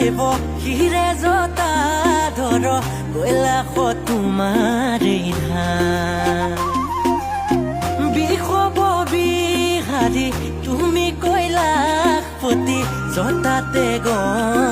দেব হিৰে জতা ধৰ কৈলাশ তোমাৰ ধান বিষব বিহাৰী তুমি কৈলাশপতি জতাতে গণ